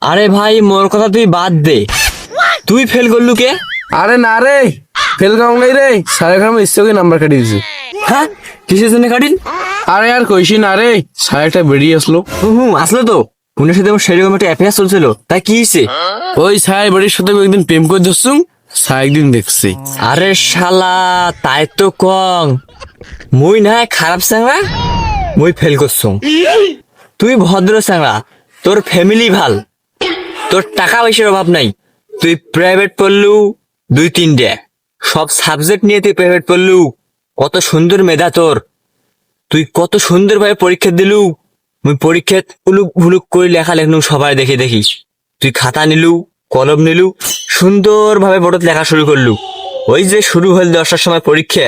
আরে ভাই মোর কথা তুই বাদ দে, তুই ফেল করলু কে? আরে না রে, ফেল কাম নাই রে, স্যারের কাছে ইচ্ছাকে নাম্বার কাটি দিছে। হ্যাঁ, কিসের জন্য কাটিন? আরে আর কইছি না রে, স্যার একটা বেরিয়ে আসলো। আসলো তো, পুনের সাথে আমার সেরকম একটা অ্যাফেয়ার চলছিল, তাই কি হয়েছে? ওই স্যার বেরির সাথে একদিন প্রেম করে ধরছুম, স্যার একদিন দেখছি। আরে শালা, তাই তো কং মুই না খারাপ স্যাংরা, মুই ফেল করছুম। তুই ভদ্র স্যাংরা, তোর ফ্যামিলি ভাল, তোর টাকা পয়সার অভাব নাই, তুই প্রাইভেট পড়লু 2-3টে, সব সাবজেক্ট নিয়ে তুই প্রাইভেট পড়লু, কত সুন্দর মেধা তোর, তুই কত সুন্দর ভাবে পরীক্ষা দিলু। মুই পরীক্ষাত উলুক ভুলুক করে লেখা লেখনু সবাই দেখে দেখিস, তুই খাতা নিলু, কলম নিলু, সুন্দর ভাবে বোর্ডত লেখা শুরু করলু। ওই যে শুরু হল 10টার সময় পরীক্ষা,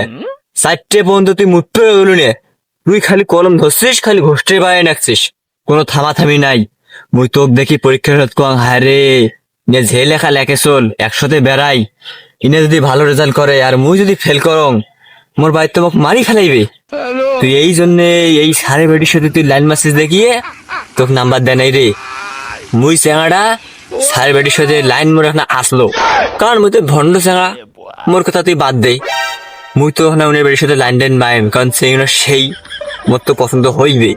4টে পর্যন্ত তুই মুত্র গেলু নে, তুই খালি কলম ধরছিস, খালি ঘষ্টে পায়ে নাকছিস, কোনো থামাথামি নাই। মুই তোক দেখি পরীক্ষার হত কং, হায় রে নে যে লেখা লেখে চল, 100তে বেড়াই, ইনে যদি ভালো রেজাল্ট করে আর মুই যদি ফেল করং, মোর বাড়িতে তো মোক মারি ফেলাইবে। তুই এই জন্যে এই সারে বেটির সাথে তুই লাইন মাসিস দেখিয়ে তোকে নাম্বার দেয় নাই রে। মুই চেঙাড়া সারে বেটির সাথে লাইন মোর এখন আসলো, কারণ মুই তো ভণ্ড চেঙা, মোর কথা তুই বাদ দে। মুই তো ওখানে উনের বেটির সাথে লাইন টাইন মায়েন, কারণ সেই মোর তো পছন্দ হইবে।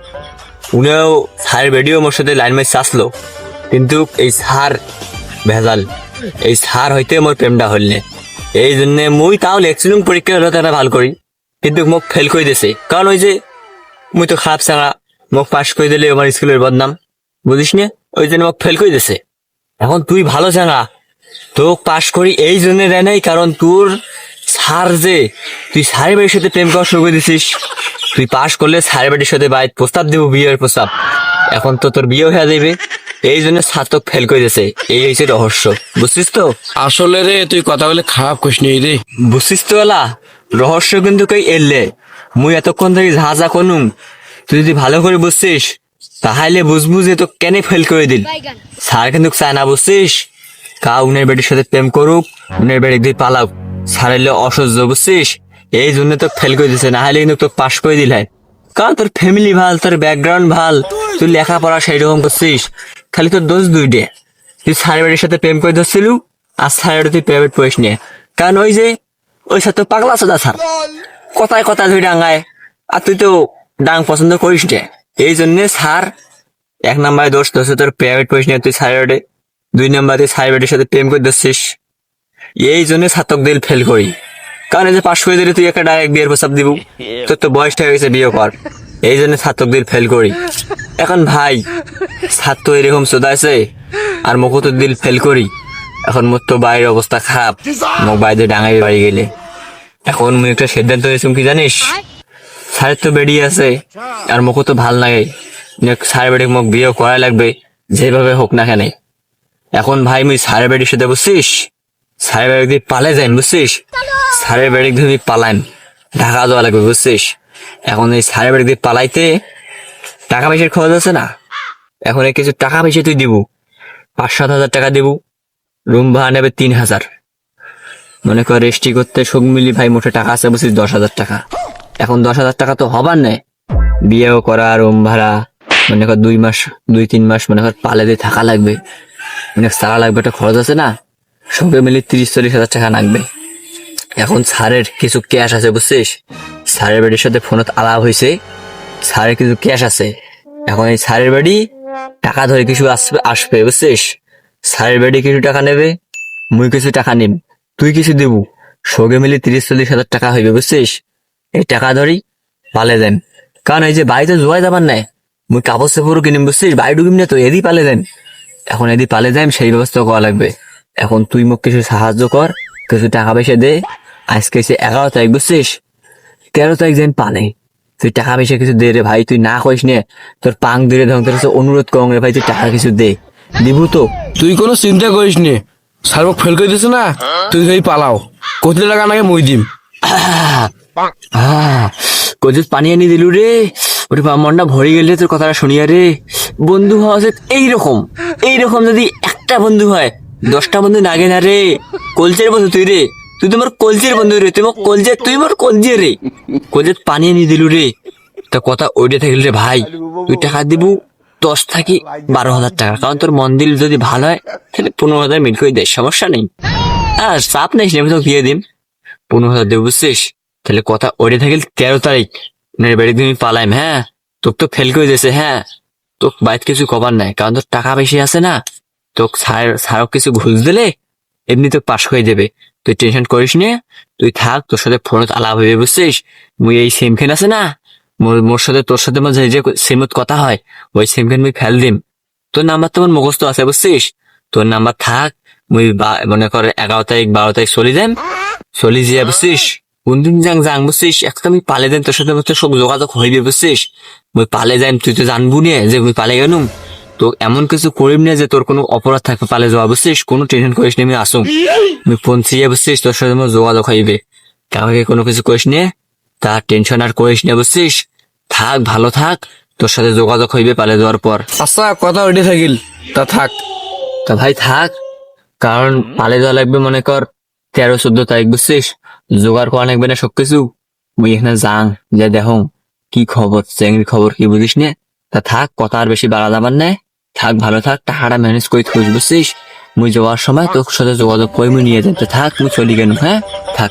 উনিও সারে বেটিও মোর সাথে লাইন মাইস আসলো, কিন্তু এই সার ভেজাল, এই সার হইতে মোর প্রেমটা হইলে। এই জন্য মুই তাও লেখছিলুম পরীক্ষা হলো তারা ভাল করি, কিন্তু মোক ফেল করে দিছে, কারণ ওই যে মুই তো খারাপ সারা, মোক পাস করে দিলে আমার স্কুলের বদনাম, বুঝিস না, ওই জন্য মোক ফেল করে দিছে। এখন তুই ভালো চাঙা, তোক পাস করি এই জন্য দেয় নাই, কারণ তোর সার যে, তুই সারের বাড়ির সাথে প্রেম করা শুরু করে দিছিস, তুই পাস করলে সারের বাড়ির সাথে বাইর প্রস্তাব দিব, বিয়ের প্রস্তাব, এখন তো তোর বিয়ে হয়ে যাবে, এই জন্য ছাত্রক ফেল করে দিছে। এই হয়েছে রহস্য, বুঝছিস তো? আসলে রে তুই কথা বলে খারাপ কইস নি রে। বুঝছিস তো এলা, রহস্য কিন্তু কই এলে, মুই এতক্ষণ থেকে ঝাঁঝা করনুম, তুই যদি ভালো করে বুঝছিস তাহলে বুঝবু যে তো কেন ফেল করে দিল। স্যার কিন্তু চায় না, বুঝছিস, কা উনের বেটির সাথে প্রেম করুক, উনের বেটি দিয়ে পালাক, স্যারের অসহ্য, বুঝছিস, এই জন্য তো ফেল করে দিছে, না হলে কিন্তু তো পাস করে দিল। কারণ তোর ফ্যামিলি ভাল, তোর ব্যাকগ্রাউন্ড ভাল, তুই লেখাপড়া সেই রকম করছিস, খালি তোর দোষ 2টে, তুই স্যারের বাড়ির সাথে প্রেম করে ধরছিলু, আর স্যারের তুই প্রাইভেট পড়িস নিয়ে, কারণ ওই যে ওই স্যার তো পাগলা সোজা স্যার, কথায় কথায় তুই ডাঙ্গায়, আর তুই তো ডাং পছন্দ করিস নে, এই জন্য স্যার 1 নম্বরে দোষ ধরছে তোর প্রাইভেট পড়িস নিয়ে, তুই স্যারের 2 নম্বরে স্যারের বাড়ির সাথে প্রেম করে ধরছিস, এই জন্য ছাত্রক দিল ফেল করি। কারণ এই যে পাশ করে দিলে তুই একটা ডাইরেক্ট বিয়ের প্রস্তাব দিব, তোর তো বয়সটা হয়ে গেছে, বিয়ে কর, এই জন্য ছাত্রক দিল ফেল করি। এখন ভাই ছাত্র এরকম চোদাইছে আর মুখো তো দিল ফেল করি, এখন মোর তো বাইরের অবস্থা খারাপ, মোক বাইরে ডাঙাই বাড়ি গেলে। এখন মুই একটা সিদ্ধান্ত হয়েছি কি জানিস, স্যারের তো বেরিয়ে আছে আর মুখো তো ভাল লাগে, স্যারের বেড়ে মোক বিয়ে করা লাগবে, যেভাবে হোক না কেন। এখন ভাই মুই স্যারের বেড়ির সাথে, বুঝছিস, স্যারের বেড়ে দিয়ে পালে যাই, বুঝছিস, স্যারের বেড়ে দিয়ে পালাইম, ঢাকা দেওয়া লাগবে, বুঝছিস। এখন এই স্যারের বেড়ে দিয়ে পালাইতে টাকা পয়সার খরচ আছে না, এখন এই কিছু টাকা পয়সা তুই দিব, 5-7 হাজার টাকা দিব, রুম ভাড়া নেবে 3,000, মনে কর রেস্টি করতে সব মিলি ভাই মোটে টাকা আছে, বুঝছিস 10,000 টাকা। এখন 10,000 টাকা তো হবার নেই, বিয়েও করা, রুম ভাড়া, মনে কর 2-3 মাস মনে কর পালে দিয়ে থাকা লাগবে, মানে সারা লাগবে, একটা খরচ আছে না, সবে মিলে 30-40 হাজার টাকা লাগবে। এখন স্যারের কিছু ক্যাশ আছে, বুঝছিস, স্যারের বাড়ির সাথে ফোনত আলাপ হয়েছে, স্যারের কিছু ক্যাশ আছে, এখন এই স্যারের বাড়ি টাকা ধরে কিছু আসবে, বুঝছিস, স্যারের বাড়ি কিছু টাকা নেবে, মুই কিছু টাকা নিম, তুই কিছু দেবু, সবে মিলে 30-40 হাজার টাকা হইবে, বুঝছিস। এই টাকা ধরি পালে দেন, কারণ এই যে বাড়িতে জোয়াই যাবার নাই, মুই কাপড় চাপড়ও কিনিম, বুঝছিস, বাড়ি ঢুকিম না তো, এদি পালে দেন, এখন এদি পালে যাইম, সেই ব্যবস্থা করা লাগবে। এখন তুই মোক কিছু সাহায্য কর, কিছু টাকা পয়সা দে, আজকে এসে 11 তারিখ, বুঝছিস, 13 তারিখ যেন পালে, তুই টাকা পয়সা কিছু দে রে ভাই, তুই না কইস নে, তোর পাং ধরে ধর তোর কাছে অনুরোধ করং রে ভাই, তুই টাকা কিছু দে, দিবু তো? তুই কোনো চিন্তা করিস নি, স্যার মোক ফেল করে দিছে না, তুই খালি পালাও, কত টাকা নাকি মই দিম। কজুত পানি আনি দিলু রে, ওরে মনটা ভরে গেলে তোর কথাটা শুনিয়া রে। বন্ধু হওয়া এইরকম যদি একটা বন্ধু হয়, 10টা বন্ধু নাগে না রে। কলচের বন্ধু তুই রে, তুই তোমার কলচের বন্ধু রে, তুই মোর কলজে রে, কলজের পানি আনি দিলু রে। তা কথা ওইটা থাকলে রে ভাই, তুই টাকা দিবু, 10 থেকে 12,000 টাকা, কারণ তোর মন্দির যদি ভালো হয় তাহলে 15,000 মিট করে দে, সমস্যা নেই। আর চাপ নেই, আমি তোকে দিয়ে দিম 15,000 দেব, বুঝছিস? তাহলে কথা ওরে থাকে 13 তারিখ বাড়ি তুমি পালাইম। হ্যাঁ, তোকে তো ফেল করে দিয়েছে। হ্যাঁ, তোর বাইরে কিছু কবার নাই, কারণ তোর টাকা বেশি আছে না। তোকে স্যারক কিছু ঘুষ দিলে এমনি তোকে পাশ করে দেবে, তুই টেনশন করিস নে। তুই থাক, তোর সাথে ফোনত আলাপ হইবে, বুঝছিস? মুই এই সিম খেন আছে না, মোর সাথে তোর সাথে মাঝে যে সিমত কথা হয়, ওই সিম খেন মুই ফেল দিম। তোর নাম্বার তো আমার মুখস্থ আছে, বুঝছিস? তোর নাম্বার থাক, মুই মনে কর 11 তারিখ 12 তারিখ চলে যাম, চলি যা, বুঝছিস? কোন দিন যাং বুঝছিস? একটা আমি পালে যাই, তোর সাথে সব যোগাযোগ হইবে, বুঝছিস? মুই পালে যাই, তুই তো জানবু নে যে মুই পালে গেলুম। তো এমন কিছু করিম না যে তোর কোনো অপরাধ থাকবে পালে যাওয়া, বুঝছিস? কোনো টেনশন করিস না, আমি আসুম। আমি পৌঁছিয়ে, বুঝছিস? তোর সাথে আমার যোগাযোগ হইবে, কাউকে কোনো কিছু করিস নে, তার টেনশন আর করিস না, বুঝছিস? থাক, ভালো থাক, তোর সাথে যোগাযোগ হইবে পালে যাওয়ার পর। আচ্ছা, কথা ওইটা থাকিল, তা থাক। তা ভাই থাক, কারণ পালে যাওয়া লাগবে মনে কর 13-14 তারিখ, বুঝছিস? জোগাড় করা লাগবে না সবকিছু। মুই এখানে যাং, যে দেখো কি খবর, চেঙ্গির খবর কি বুঝিস নে। তা থাক, কথা আর বেশি বাড়া যাবার নাই। থাক, ভালো থাক, টাকাটা ম্যানেজ করে থুস, বুঝছিস? মুই যাওয়ার সময় তোর সাথে যোগাযোগ করে মুই নিয়ে যেতে। থাক, মুই চলি গেল। হ্যাঁ, থাক।